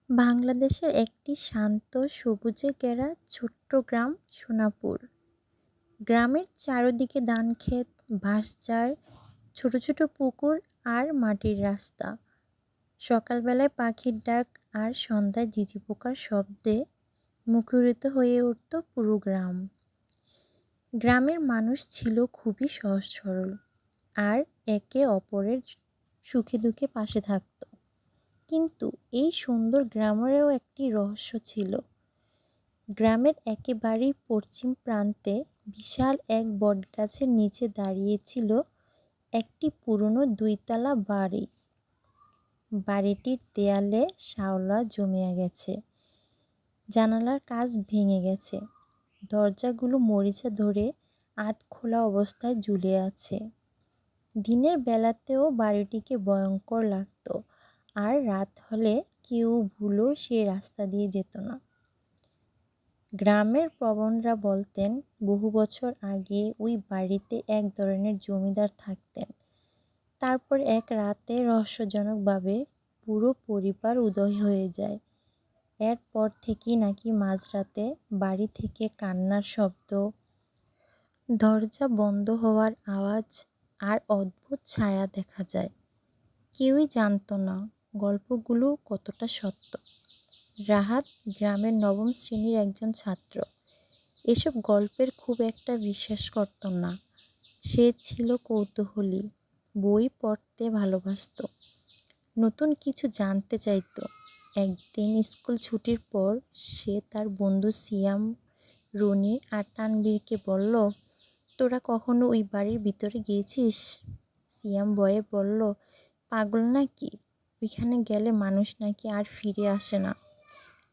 বাংলাদেশের একটি শান্ত সবুজে ঘেরা ছোট্ট গ্রাম সোনাপুর। গ্রামের চারদিকে ধানক্ষেত, বাঁশঝাড়, ছোট ছোট পুকুর আর মাটির রাস্তা। সকালবেলায় পাখির ডাক আর সন্ধ্যায় ঝিঁঝি পোকার শব্দে মুখরিত হয়ে উঠত পুরো গ্রাম। গ্রামের মানুষ ছিল খুবই সহজ সরল আর একে অপরের সুখে দুঃখে পাশে থাকত। কিন্তু এই সুন্দর গ্রামেরও একটি রহস্য ছিল। গ্রামের একেবারেই পশ্চিম প্রান্তে বিশাল এক বটগাছের নিচে দাঁড়িয়েছিল একটি পুরনো দুইতলা বাড়ি। বাড়িটির দেয়ালে শ্যাওলা জমে গেছে, জানালার কাচ ভেঙে গেছে, দরজাগুলো মরিচা ধরে আধ খোলা অবস্থায় ঝুলে আছে। দিনের বেলাতেও বাড়িটিকে ভয়ঙ্কর লাগতো, আর রাত হলে কেউ ভুলেও সে রাস্তা দিয়ে যেত না। গ্রামের প্রবণরা বলতেন বহু বছর আগে ওই বাড়িতে এক ধরনের জমিদার থাকতেন। তারপর এক রাতে রহস্যজনকভাবে পুরো পরিবার উদয় হয়ে যায়। এরপর থেকেই নাকি মাঝরাতে বাড়ি থেকে কান্নার শব্দ, দরজা বন্ধ হওয়ার আওয়াজ আর অদ্ভুত ছায়া দেখা যায়। কেউই জানতো না গল্পগুলো কতটা সত্য। রাহাত গ্রামের নবম শ্রেণীর একজন ছাত্র। এসব গল্পের খুব একটা বিশ্বাস করত না। সে ছিল কৌতূহলী, বই পড়তে ভালোবাসত, নতুন কিছু জানতে চাইতো। একদিন স্কুল ছুটির পর সে তার বন্ধু সিয়াম, রনি আর তানবীরকে বলল, তোরা কখনো ওই বাড়ির ভিতরে গিয়েছিস? সিয়াম ভয়ে বলল, পাগল নাকি, ওইখানে গেলে মানুষ নাকি আর ফিরে আসে না।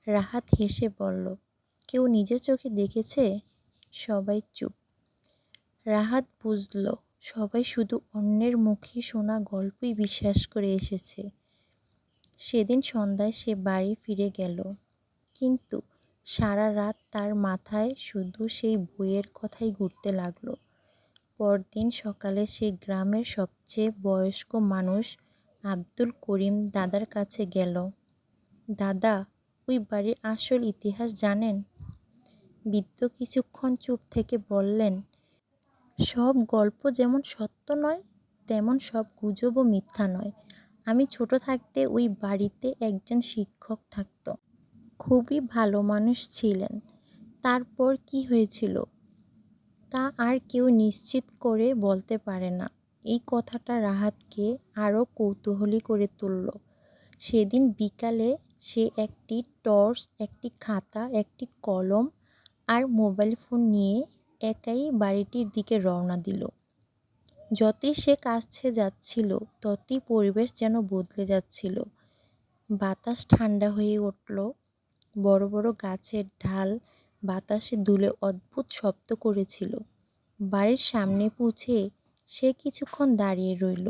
রাহাত হেসে বলল, কেউ নিজের চোখে দেখেছে? সবাই চুপ। রাহাত বুঝল সবাই শুধু অন্যের মুখে শোনা গল্পই বিশ্বাস করে এসেছে। সেদিন সন্ধ্যায় সে বাড়ি ফিরে গেল, কিন্তু সারা রাত তার মাথায় শুধু সেই বইয়ের কথাই ঘুরতে লাগলো। পরদিন সকালে সে গ্রামের সবচেয়ে বয়স্ক মানুষ আব্দুল করিম দাদার কাছে গেল। দাদা, ওই বাড়ির আসল ইতিহাস জানেন? বৃদ্ধ কিছুক্ষণ চুপ থেকে বললেন, সব গল্প যেমন সত্য নয়, তেমন সব গুজবও মিথ্যা নয়। আমি ছোট থাকতে ওই বাড়িতে একজন শিক্ষক থাকত, খুবই ভালো মানুষ ছিলেন। তারপর কি হয়েছিল তা আর কেউ নিশ্চিত করে বলতে পারে না। এই কথাটা রাহাতকে আরও কৌতূহলী করে তুলল। সেদিন বিকালে সে একটি টর্চ, একটি খাতা, একটি কলম আর মোবাইল ফোন নিয়ে একাই বাড়িটির দিকে রওনা দিল। যতই সে কাছে যাচ্ছিল ততই পরিবেশ যেন বদলে যাচ্ছিল। বাতাস ঠান্ডা হয়ে উঠল, বড় বড় গাছের ডাল বাতাসে দুলে অদ্ভুত শব্দ করেছিল। বাড়ির সামনে পৌঁছে সে কিছুক্ষণ দাঁড়িয়ে রইল।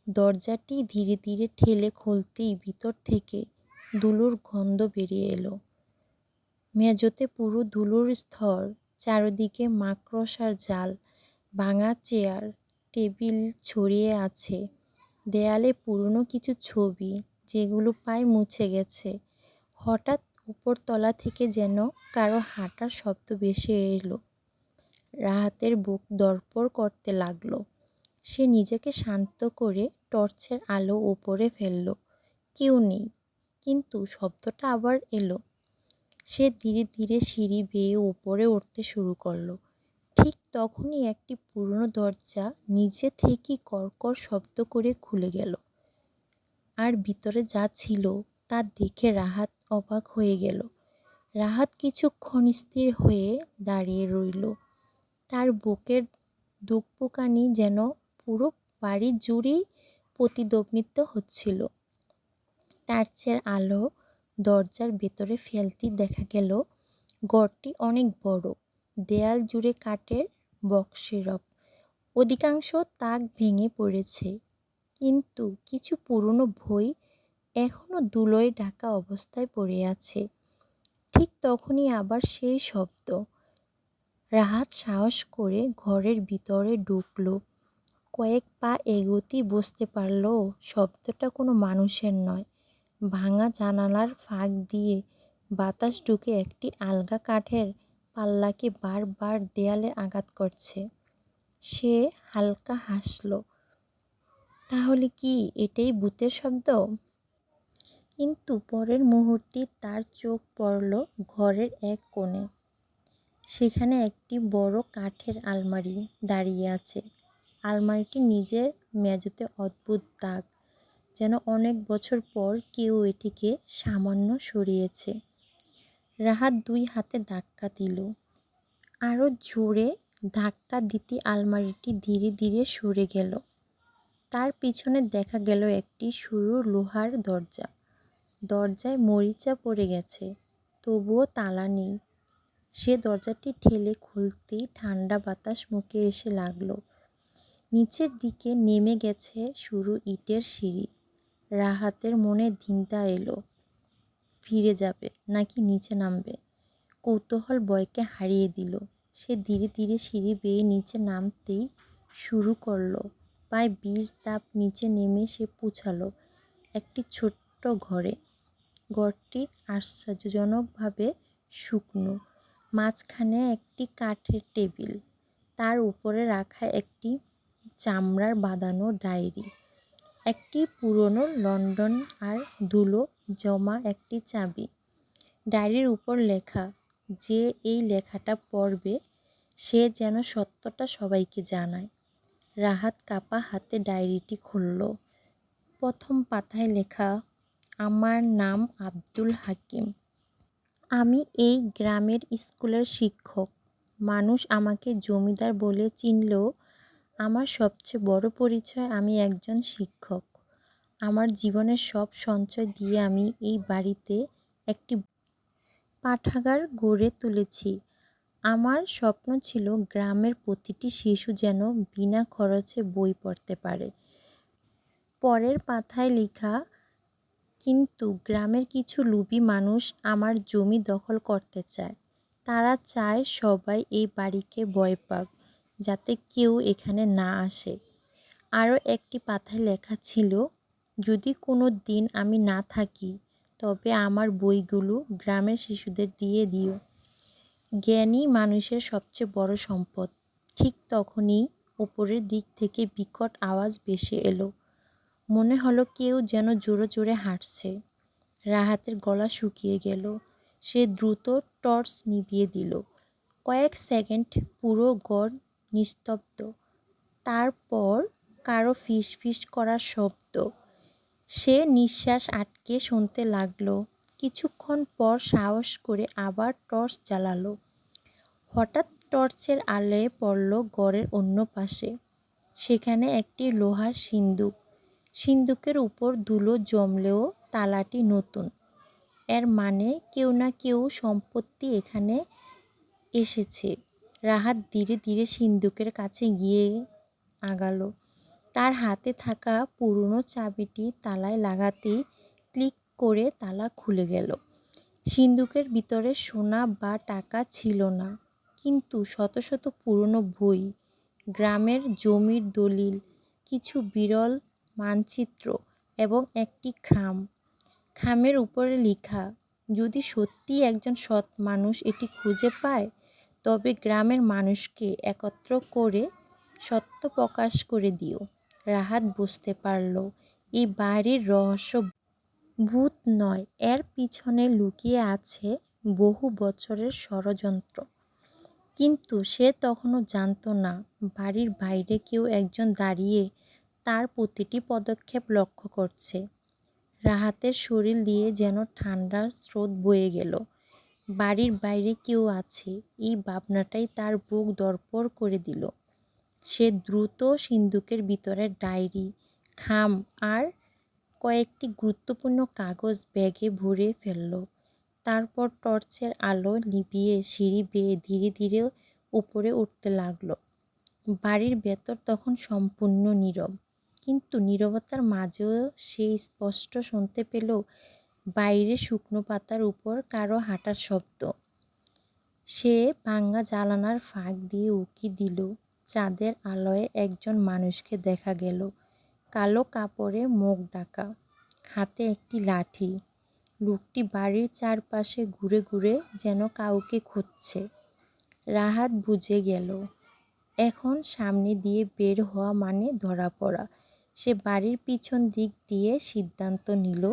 দরজাটি ধীরে ধীরে ঠেলে খুলতেই ভিতর থেকে ধুলোর গন্ধ বেরিয়ে এলো। মেঝেতে পুরো ধুলোর স্তর, চারদিকে মাকড়সার জাল, ভাঙা চেয়ার টেবিল ছড়িয়ে আছে। দেয়ালে পুরনো কিছু ছবি, যেগুলো প্রায় মুছে গেছে। হঠাৎ উপরতলা থেকে যেন কারো হাঁটার শব্দ ভেসে এলো। রাহাতের বুক ধড়ফড় করতে লাগলো। সে নিজেকে শান্ত করে টর্চের আলো উপরে ফেলল। কেউ নেই, কিন্তু শব্দটা আবার এলো। সে ধীরে ধীরে সিঁড়ি বেয়ে উপরে উঠতে শুরু করলো। ঠিক তখনই একটি পুরনো দরজা নিজে থেকেই কড়কড় শব্দ করে খুলে গেল। আর ভিতরে যা ছিল তা দেখে রাহাত অবাক হয়ে গেল। রাহাত কিছুক্ষণ স্থির হয়ে দাঁড়িয়ে রইল। তার বুকের ধুকপুকানি যেন পুরো বাড়ি জুড়েই প্রতিধ্বনিত হচ্ছিল। টর্চের আলো দরজার ভেতরে ফেলতেই দেখা গেল ঘরটি অনেক বড়। দেয়াল জুড়ে কাঠের বক্সেরব, অধিকাংশ তাক ভেঙে পড়েছে, কিন্তু কিছু পুরনো বই এখনো ধুলোয় ঢাকা অবস্থায় পড়ে আছে। ঠিক তখনই আবার সেই শব্দ। রাহাত সাহস করে ঘরের ভিতরে ঢুকল। কয়েক পা এগোতেই বুঝতে পারল শব্দটা কোনো মানুষের নয়, ভাঙা জানালার ফাঁক দিয়ে বাতাস ঢুকে একটি আলগা কাঠের পাল্লাকে বারবার দেয়ালে আঘাত করছে। সে হালকা হাসল। তাহলে কি এটাই ভূতের শব্দ? কিন্তু পরের মুহূর্তে তার চোখ পড়ল ঘরের এক কোণে। সেখানে একটি বড় কাঠের আলমারি দাঁড়িয়ে আছে। আলমারিটি নিজের মেঝেতে অদ্ভুত দাগ, যেন অনেক বছর পর কেউ এটিকে সামান্য সরিয়েছে। রাহাত 2 হাতে ধাক্কা দিল। আরও জোরে ধাক্কা দিতে আলমারিটি ধীরে ধীরে সরে গেল। তার পিছনে দেখা গেল একটি সরু লোহার দরজা। দরজায় মরিচা পড়ে গেছে, তবুও তালা নেই। সে দরজাটি ঠেলে খুলতেই ঠান্ডা বাতাস মুখে এসে লাগলো। নিচের দিকে নেমে গেছে সরু ইটের সিঁড়ি। রাহাতের মনে দ্বিধা এলো, ফিরে যাবে নাকি নিচে নামবে। কৌতূহল ভয়কে হারিয়ে দিল। সে ধীরে ধীরে সিঁড়ি বেয়ে নিচে নামতেই শুরু করলো। প্রায় 20 ধাপ নিচে নেমে সে পৌঁছালো একটি ছোট্ট ঘরে। ঘরটি আশ্চর্যজনকভাবে শুকনো। মাঝখানে একটি কাঠের টেবিল, তার উপরে রাখা একটি চামড়ার বাঁধানো ডায়েরি, একটি পুরনো লন্ডন আর ধুলো জমা একটি চাবি। ডায়েরির উপর লেখা, যে এই লেখাটা পড়বে সে যেন সত্যটা সবাইকে জানায়। রাহাত কাঁপা হাতে ডায়েরিটি খুলল। প্রথম পাতায় লেখা, আমার নাম আব্দুল হাকিম। আমি এই গ্রামের স্কুলের শিক্ষক। মানুষ আমাকে জমিদার বলে চিনলেও আমার সবচেয়ে বড় পরিচয় আমি একজন শিক্ষক। আমার জীবনের সব সঞ্চয় দিয়ে আমি এই বাড়িতে একটি পাঠাগার গড়ে তুলেছি। আমার স্বপ্ন ছিল গ্রামের প্রতিটি শিশু যেন বিনা খরচে বই পড়তে পারে। পরের পাতায় লেখা, কিন্তু গ্রামের কিছু লোভী মানুষ আমার জমি দখল করতে চায়। তারা চায় সবাই এই বাড়িকে ভয় পাক, যাতে কেউ এখানে না আসে। আরও একটি পাতায় লেখা ছিল, যদি কোনো দিন আমি না থাকি তবে আমার বইগুলো গ্রামের শিশুদের দিয়ে দিও। জ্ঞানী মানুষের সবচেয়ে বড় সম্পদ। ঠিক তখনই উপরের দিক থেকে বিকট আওয়াজ ভেসে এলো। মনে হলো কেউ যেন জোরে জোরে হাঁটছে। রাহাতের গলা শুকিয়ে গেল। সে দ্রুত টর্চ নিভিয়ে দিল। কয়েক সেকেন্ড পুরো ঘর নিস্তব্ধ। তারপর কারো ফিস ফিস করার শব্দ। সে নিঃশ্বাস আটকে শুনতে লাগলো। কিছুক্ষণ পর সাহস করে আবার টর্চ জ্বালালো। হঠাৎ টর্চের আলোয় পড়ল ঘরের অন্য পাশে। সেখানে একটি লোহার সিন্দুক। সিন্দুকের উপর ধুলো জমলেও তালাটি নতুন। এর মানে কেউ না কেউ সম্পত্তি এখানে এসেছে। রাহাত ধীরে ধীরে সিন্দুকের কাছে গিয়ে আগালো। তার হাতে থাকা পুরনো চাবিটি তালায় লাগাতেই ক্লিক করে তালা খুলে গেল। সিন্দুকের ভিতরে সোনা বা টাকা ছিল না, কিন্তু শত শত পুরনো বই, গ্রামের জমির দলিল, কিছু বিরল মানচিত্র এবং একটি খাম। খামের উপরে লেখা, যদি সত্যি একজন সৎ মানুষ এটি খুঁজে পায় তবে গ্রামের মানুষকে একত্র করে সত্য প্রকাশ করে দিও। রাহাত বুঝতে পারল এই বাড়ির রহস্য ভূত নয়, এর পিছনে লুকিয়ে আছে বহু বছরের ষড়যন্ত্র। কিন্তু সে তখনও জানত না বাড়ির বাইরে কেউ একজন দাঁড়িয়ে তার প্রতিটি পদক্ষেপ লক্ষ্য করছে। রাহাতের শরীর দিয়ে যেন ঠান্ডা স্রোত বয়ে গেল। বাড়ির বাইরে কেউ আছে, এই ভাবনাটাই তার বুক ধড়ফড় করে দিল। সে দ্রুত সিন্দুকের ভিতরে ডায়েরি, খাম আর কয়েকটি গুরুত্বপূর্ণ কাগজ ব্যাগে ভরে ফেলল। তারপর টর্চের আলো নিভিয়ে সিঁড়ি বেয়ে ধীরে ধীরে উপরে উঠতে লাগলো। বাড়ির ভেতর তখন সম্পূর্ণ নীরব, কিন্তু নীরবতার মাঝেও সে স্পষ্ট শুনতে পেল বাইরে শুকনো পাতার উপর কারো হাঁটার শব্দ। সে ভাঙা জানালার ফাঁক দিয়ে উঁকি দিল। চাঁদের আলোয় একজন মানুষকে দেখা গেল, কালো কাপড়ে মুখ ঢাকা, হাতে একটি লাঠি। লোকটি বাড়ির চারপাশে ঘুরে ঘুরে যেন কাউকে খুঁজছে। রাহাত বুঝে গেল এখন সামনে দিয়ে বের হওয়া মানে ধরা পড়া। সে বাড়ির পিছন দিক দিয়ে সিদ্ধান্ত নিল।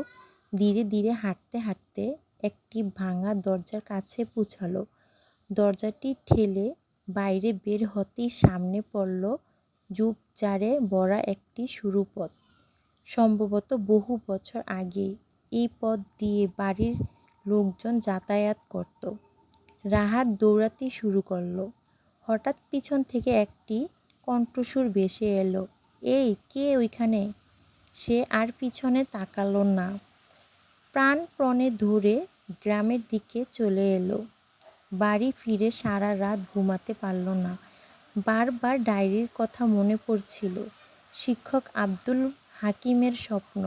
ধীরে ধীরে হাঁটতে হাঁটতে একটি ভাঙা দরজার কাছে পৌঁছালো। দরজাটি ঠেলে বাইরে বের হতেই সামনে পড়ল ঝোপঝাড়ে ভরা একটি সরু পথ। সম্ভবত বহু বছর আগে এই পথ দিয়ে বাড়ির লোকজন যাতায়াত করত। রাহাত দৌড়াতে শুরু করলো। হঠাৎ পিছন থেকে একটি কণ্ঠস্বর ভেসে এলো, এই কে ওইখানে? সে আর পিছনে তাকালো না। প্রাণপণে ধরে গ্রামের দিকে চলে এলো। বাড়ি ফিরে সারা রাত ঘুমাতে পারল না। বারবার ডায়েরির কথা মনে পড়ছিল, শিক্ষক আব্দুল হাকিমের স্বপ্ন,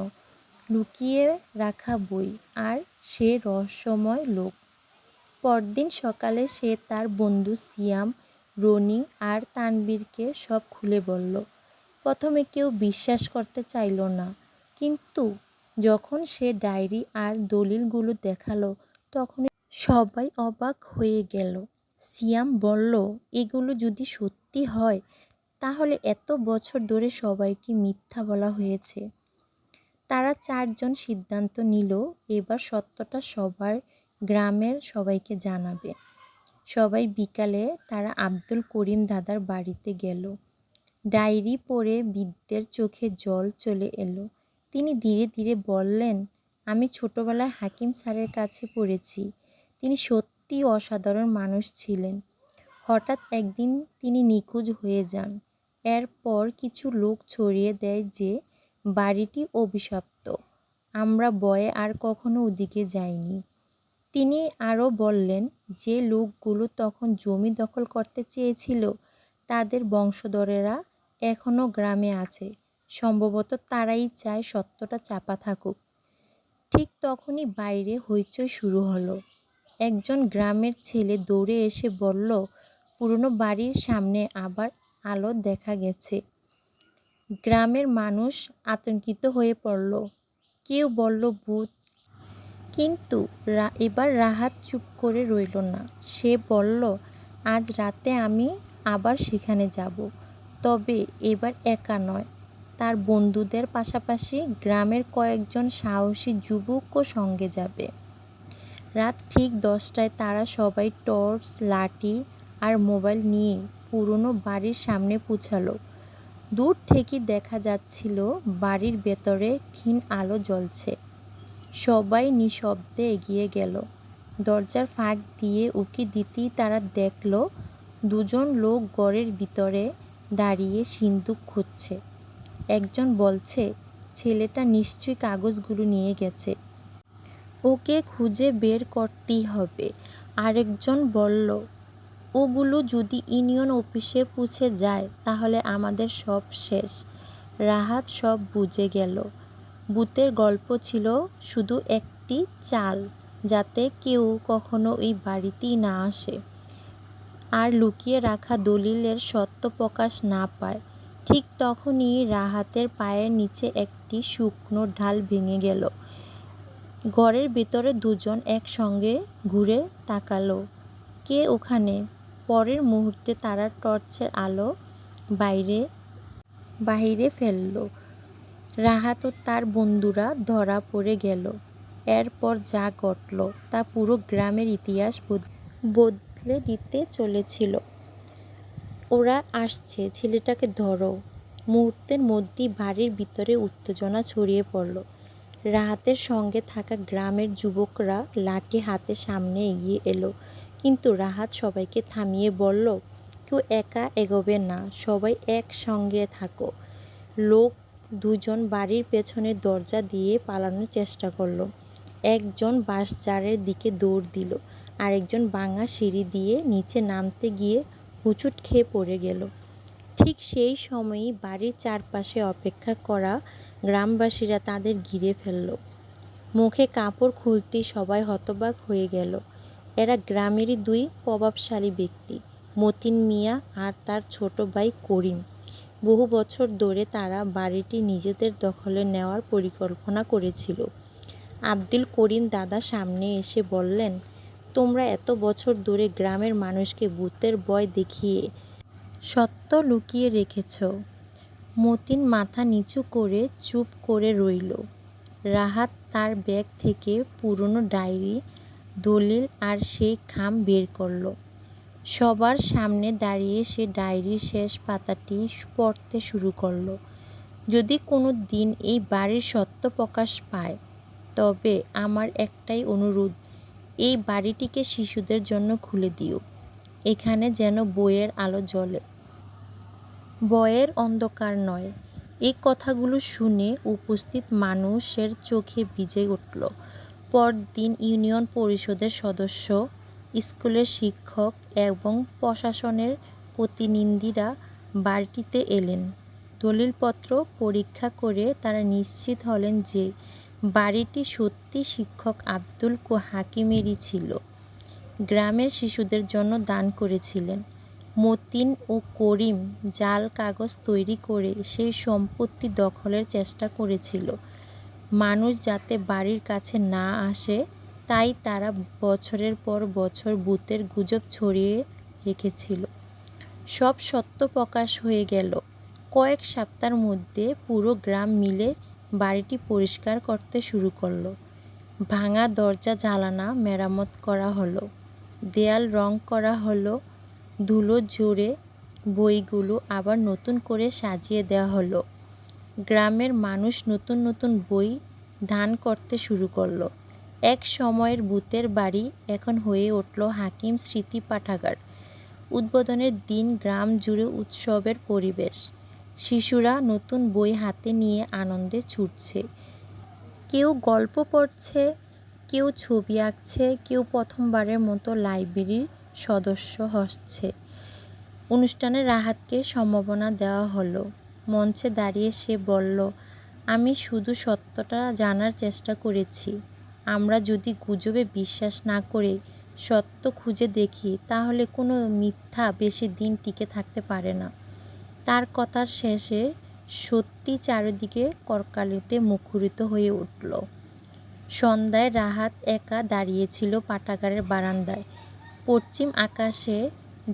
লুকিয়ে রাখা বই, আর সে রহস্যময় লোক। পরদিন সকালে সে তার বন্ধু সিয়াম, রনি আর তানবীরকে সব খুলে বলল। প্রথমে কেউ বিশ্বাস করতে চাইল না, কিন্তু যখন সে ডায়েরি আর দলিলগুলো দেখালো তখন সবাই অবাক হয়ে গেল। সিয়াম বলল, এগুলো যদি সত্যি হয় তাহলে এত বছর ধরে সবাইকে মিথ্যা বলা হয়েছে। তারা চারজন সিদ্ধান্ত নিল এবার সত্যটা সবার গ্রামের সবাইকে জানাবে। সবাই বিকালে তারা আব্দুল করিম দাদার বাড়িতে গেল। ডায়েরি পড়ে বৃদ্ধের চোখে জল চলে এলো। তিনি ধীরে ধীরে বললেন, আমি ছোটবেলায় হাকিম স্যারের কাছে পড়েছি। তিনি সত্যিই অসাধারণ মানুষ ছিলেন। হঠাৎ একদিন তিনি নিখোঁজ হয়ে যান। এরপর কিছু লোক ছড়িয়ে দেয় যে বাড়িটি অভিশপ্ত। আমরা ভয়ে আর কখনো ওদিকে যাইনি। তিনি আরও বললেন, যে লোকগুলো তখন জমি দখল করতে চেয়েছিল তাদের বংশধরেরা এখনও গ্রামে আছে। সম্ভবত তারাই চায় সত্যটা চাপা থাকুক। ঠিক তখনই বাইরে হইচই শুরু হলো। একজন গ্রামের ছেলে দৌড়ে এসে বলল, পুরনো বাড়ির সামনে আবার আলো দেখা গেছে। গ্রামের মানুষ আতঙ্কিত হয়ে পড়ল। কেউ বলল ভূত। কিন্তু এবার রাহাত চুপ করে রইল না। সে বলল, আজ রাতে আমি আবার সেখানে যাব। তবে এবার একা নয়, তার বন্ধুদের পাশাপাশি গ্রামের কয়েকজন সাহসী যুবকও সঙ্গে যাবে। রাত ঠিক 10টায় তারা সবাই টর্চ, লাঠি আর মোবাইল নিয়ে পুরনো বাড়ির সামনে পৌঁছালো। দূর থেকে দেখা যাচ্ছিল বাড়ির ভেতরে ক্ষীণ আলো জ্বলছে। সবাই নিঃশব্দে এগিয়ে গেল। দরজার ফাঁক দিয়ে উঁকি দিতেই তারা দেখল দুজন লোক ঘরের ভিতরে দাঁড়িয়ে সিন্দুক খুঁজছে। একজন বলছে, ছেলেটা নিশ্চয়ই কাগজগুলো নিয়ে গেছে, ওকে খুঁজে বের করতেই হবে। আরেকজন বলল, ওগুলো যদি ইউনিয়ন অফিসে পৌঁছে যায় তাহলে আমাদের সব শেষ। রাহাত সব বুঝে গেল। ভূতের গল্প ছিল শুধু একটি চাল, যাতে কেউ কখনো ওই বাড়িতেই না আসে আর লুকিয়ে রাখা দলিলের সত্য প্রকাশ না পায়। ঠিক তখনই রাহাতের পায়ের নিচে একটি শুকনো ডাল ভেঙে গেল। ঘরের ভিতরে দুজন একসঙ্গে ঘুরে তাকালো, কে ওখানে? পরের মুহূর্তে তারা টর্চের আলো বাহিরে ফেলল। রাহাত ও তার বন্ধুরা ধরা পড়ে গেল। এরপর যা ঘটল তা পুরো গ্রামের ইতিহাস বদলে দিতে চলেছিল। ওরা আসছে, ছেলেটাকে ধরো। মুহূর্তের মধ্যেই বাড়ির ভিতরে উত্তেজনা ছড়িয়ে পড়ল। রাহাতের সঙ্গে থাকা গ্রামের যুবকরা লাঠি হাতে সামনে এগিয়ে এলো। কিন্তু রাহাত সবাইকে থামিয়ে বলল, কেউ একা এগোবে না, সবাই একসঙ্গে থাকো। লোক দুজন বাড়ির পেছনের দরজা দিয়ে পালানোর চেষ্টা করলো। একজন বাঁশঝাড়ের দিকে দৌড় দিল, আরেকজন ভাঙা সিঁড়ি দিয়ে নিচে নামতে গিয়ে হোঁচট খেয়ে পড়ে গেল। ঠিক সেই সময়ই বাড়ির চারপাশে অপেক্ষা করা গ্রামবাসীরা তাদের ঘিরে ফেলল। মুখে কাপড় খুলতেই সবাই হতবাক হয়ে গেল। এরা গ্রামেরই দুই প্রভাবশালী ব্যক্তি, মতিন মিয়া আর তার ছোট ভাই করিম। বহু বছর ধরে তারা বাড়িটি নিজেদের দখলে নেওয়ার পরিকল্পনা করেছিল। আব্দুল করিম দাদা সামনে এসে বললেন, তোমরা এত বছর ধরে গ্রামের মানুষকে ভূতের ভয় দেখিয়ে সত্য লুকিয়ে রেখেছ। মতিন মাথা নিচু করে চুপ করে রইল। রাহাত তার ব্যাগ থেকে পুরনো ডায়েরি, দলিল আর সেই খাম বের করল। সবার সামনে দাঁড়িয়ে সে ডায়েরির শেষ পাতাটি পড়তে শুরু করল। যদি কোনো দিন এই বাড়ির সত্য প্রকাশ পায়, তবে আমার একটাই অনুরোধ, এই বাড়িটিকে শিশুদের জন্য খুলে দিও। এখানে যেন বইয়ের আলো জ্বলে, ভয়ের অন্ধকার নয়। এই কথাগুলো শুনে উপস্থিত মানুষের চোখে ভিজে উঠল। পরদিন ইউনিয়ন পরিষদের সদস্য, স্কুলের শিক্ষক এবং প্রশাসনের প্রতিনিধিরা বাড়িটিতে এলেন। দলিলপত্র পরীক্ষা করে তারা নিশ্চিত হলেন যে বাড়িটি সত্যি শিক্ষক আব্দুল হাকিমেরই ছিল। গ্রামের শিশুদের জন্য দান করেছিলেন। মতিন ও করিম জাল কাগজ তৈরি করে সেই সম্পত্তি দখলের চেষ্টা করেছিল। মানুষ যাতে বাড়ির কাছে না আসে, তাই তারা বছরের পর বছর ভূতের গুজব ছড়িয়ে রেখেছিল। সব সত্য প্রকাশ হয়ে গেল। কয়েক সপ্তাহের মধ্যে পুরো গ্রাম মিলে বাড়িটি পরিষ্কার করতে শুরু করল। ভাঙা দরজা জানালা মেরামত করা হলো, দেয়াল রং করা হলো, ধুলো ঝরে বইগুলো আবার নতুন করে সাজিয়ে দেওয়া হলো। গ্রামের মানুষ নতুন নতুন বই দান করতে শুরু করলো। এক সময়ের ভূতের বাড়ি এখন হয়ে উঠল হাকিম স্মৃতি পাঠাগার। উদ্বোধনের দিন গ্রাম জুড়ে উৎসবের পরিবেশ। শিশুরা নতুন বই হাতে নিয়ে আনন্দে ছুটছে। কেউ গল্প পড়ছে, কেউ ছবি আঁকছে, কেউ প্রথমবারের মতো লাইব্রেরির সদস্য হচ্ছে। অনুষ্ঠানে রাহাতকে সম্মাননা দেওয়া হলো। মঞ্চে দাঁড়িয়ে সে বলল, আমি শুধু সত্যটা জানার চেষ্টা করেছি। আমরা যদি গুজবে বিশ্বাস না করে সত্য খুঁজে দেখি, তাহলে কোনো মিথ্যা বেশি দিন টিকে থাকতে পারে না। তার কথার শেষে সত্যি চারিদিকে করতালিতে মুখরিত হয়ে উঠল। সন্ধ্যায় রাহাত একা দাঁড়িয়েছিল পাঠাগারের বারান্দায়। পশ্চিম আকাশে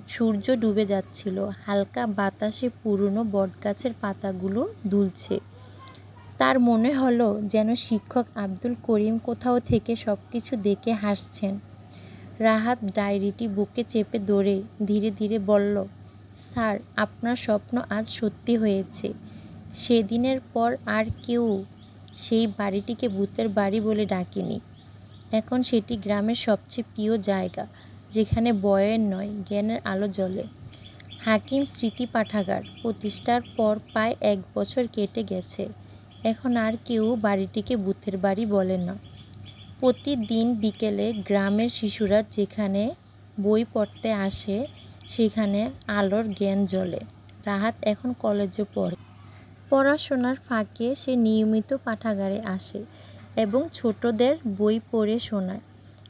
সূর্য ডুবে যাচ্ছিল। হালকা বাতাসে পুরনো বটগাছের পাতাগুলো দুলছে। তার মনে হলো যেন শিক্ষক আব্দুল করিম কোথাও থেকে সবকিছু দেখে হাসছেন। রাহাত ডায়েরিটি বুকে চেপে ধরে ধীরে ধীরে বলল, স্যার, আপনার স্বপ্ন আজ সত্যি হয়েছে। সেদিনের পর আর কেউ সেই বাড়িটিকে ভূতের বাড়ি বলে ডাকেনি। এখন সেটি গ্রামের সবচেয়ে প্রিয় জায়গা, যেখানে ভয়ের নয়, জ্ঞানের আলো জ্বলে। হাকিম স্মৃতি পাঠাগার প্রতিষ্ঠার পর প্রায় 1 বছর কেটে গেছে। এখন আর কেউ বাড়িটিকে ভূতের বাড়ি বলে না। প্রতিদিন বিকেলে গ্রামের শিশুরা যেখানে বই পড়তে আসে, সেখানে আলোর জ্ঞান জ্বলে। রাহাত এখন কলেজে পড়ে। পড়াশোনার ফাঁকে সে নিয়মিত পাঠাগারে আসে এবং ছোটদের বই পড়ে শোনায়।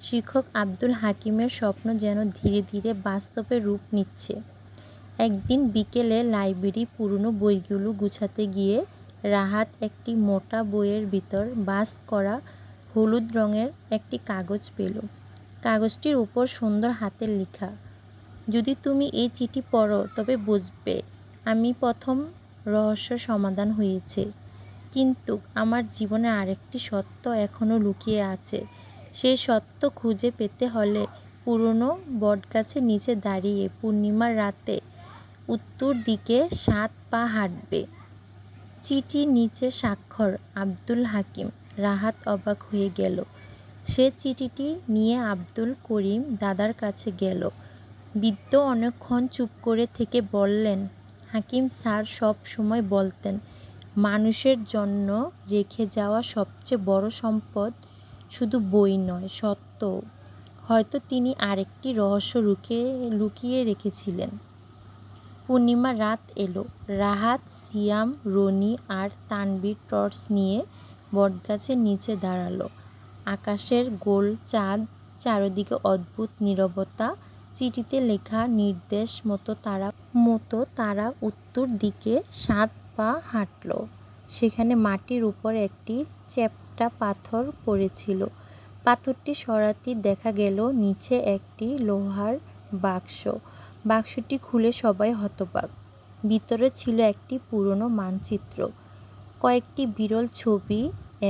শিক্ষক আব্দুল হাকিমের স্বপ্ন যেন ধীরে ধীরে বাস্তবে রূপ নিচ্ছে। একদিন বিকেলে লাইব্রেরির পুরনো বইগুলো গুছাতে গিয়ে রাহাত একটি মোটা বইয়ের ভিতর ভাঁজ করা হলুদ রঙের একটি কাগজ পেল। কাগজটির উপর সুন্দর হাতের লেখা, যদি তুমি এই চিঠি পড়ো তবে বুঝবে আমি প্রথম রহস্য সমাধান হয়েছে। কিন্তু আমার জীবনে আরেকটি সত্য এখনও লুকিয়ে আছে। সেই সত্য খুঁজে পেতে হলে পুরনো বটগাছের নিচে দাঁড়িয়ে পূর্ণিমার রাতে উত্তর দিকে 7 পা হাঁটবে। চিঠির নিচে স্বাক্ষর আব্দুল হাকিম। রাহাত অবাক হয়ে গেল। সে চিঠিটি নিয়ে আব্দুল করিম দাদার কাছে গেল। বৃদ্ধ অনেকক্ষণ চুপ করে থেকে বললেন, হাকিম স্যার সব সময় বলতেন, মানুষের জন্য রেখে যাওয়া সবচেয়ে বড় সম্পদ শুধু বই নয়, সত্য। হয়তো তিনি আরেকটি রহস্য লুকিয়ে রেখেছিলেন। পূর্ণিমার রাত এলো। রাহাত, সিয়াম, রনি আর তানভীর টর্চ নিয়ে বটগাছের নিচে দাঁড়ালো। আকাশের গোল চাঁদ, চারদিকে অদ্ভুত নীরবতা। চিঠিতে লেখা নির্দেশ মতো তারা মতো তারা উত্তর দিকে 7 পা হাঁটল। সেখানে মাটির উপর একটি চ্যাপ্টা পাথর পড়েছিল। পাথরটি সরাতেই দেখা গেল নিচে একটি লোহার বাক্স। বাক্সটি খুলে সবাই হতবাক। ভিতরে ছিল একটি পুরনো মানচিত্র, কয়েকটি বিরল ছবি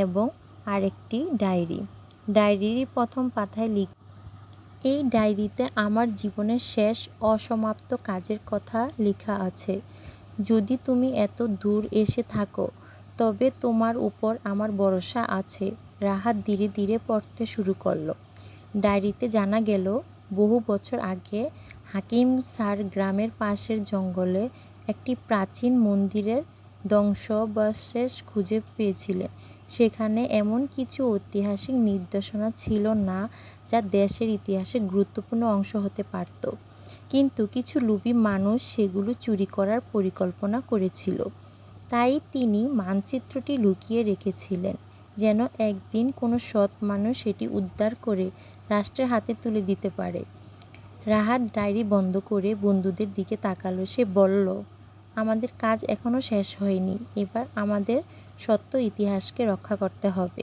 এবং আরেকটি ডায়েরি। ডায়েরির প্রথম পাতায় এই ডায়েরিতে আমার জীবনের শেষ অসমাপ্ত কাজের কথা লেখা আছে। যদি তুমি এত দূর এসে থাকো তবে তোমার উপর আমার ভরসা আছে। রাহাত ধীরে ধীরে পড়তে শুরু করল। ডায়েরিতে জানা গেল বহু বছর আগে হাকিম স্যার গ্রামের পাশের জঙ্গলে একটি প্রাচীন মন্দিরের ধ্বংসাবশেষ খুঁজে পেয়েছিলেন। সেখানে এমন কিছু ঐতিহাসিক নিদর্শন ছিল না যা দেশের ইতিহাসে গুরুত্বপূর্ণ অংশ হতে পারত, কিন্তু কিছু লোভী মানুষ সেগুলো চুরি করার পরিকল্পনা করেছিল। তাই তিনি মানচিত্রটি লুকিয়ে রেখেছিলেন, যেন একদিন কোনো সৎ মানুষ সেটি উদ্ধার করে রাষ্ট্রের হাতে তুলে দিতে পারে। রাহাত ডায়েরি বন্ধ করে বন্ধুদের দিকে তাকালো। সে বলল, আমাদের কাজ এখনও শেষ হয়নি। এবার আমাদের সত্য ইতিহাসকে রক্ষা করতে হবে।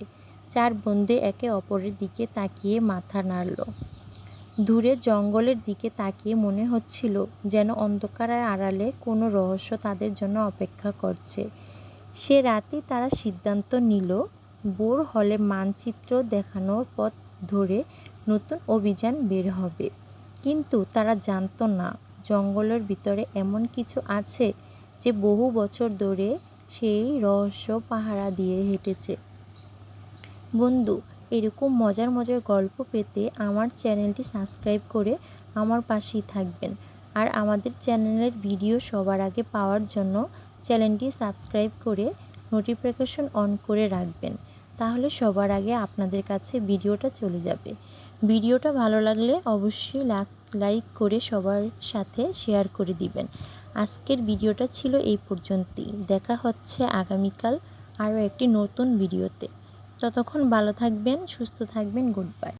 4 বন্ধু একে অপরের দিকে তাকিয়ে মাথা নাড়ল। দূরে জঙ্গলের দিকে তাকিয়ে মনে হচ্ছিল যেন অন্ধকারের আড়ালে কোনো রহস্য তাদের জন্য অপেক্ষা করছে। সে রাতেই তারা সিদ্ধান্ত নিল ভোর হলে মানচিত্র দেখানোর পথ ধরে নতুন অভিযান বের হবে। কিন্তু তারা জানত না জঙ্গলের ভিতরে এমন কিছু আছে যে বহু বছর ধরে সেই রহস্য পাহারা দিয়ে হেঁটেছে। বন্ধু, এরকম মজার মজার গল্প পেতে আমার চ্যানেলটি সাবস্ক্রাইব করে আমার পাশেই থাকবেন। আর আমাদের চ্যানেলের ভিডিও সবার আগে পাওয়ার জন্য চ্যানেলটি সাবস্ক্রাইব করে নোটিফিকেশন অন করে রাখবেন। তাহলে সবার আগে আপনাদের কাছে ভিডিওটা চলে যাবে। ভিডিওটা ভালো লাগলে অবশ্যই লাইক করে সবার সাথে শেয়ার করে দিবেন। আজকের ভিডিওটা ছিল এই পর্যন্তই। দেখা হচ্ছে আগামীকাল আরও একটি নতুন ভিডিওতে। ততক্ষণ ভালো থাকবেন, সুস্থ থাকবেন। Good bye.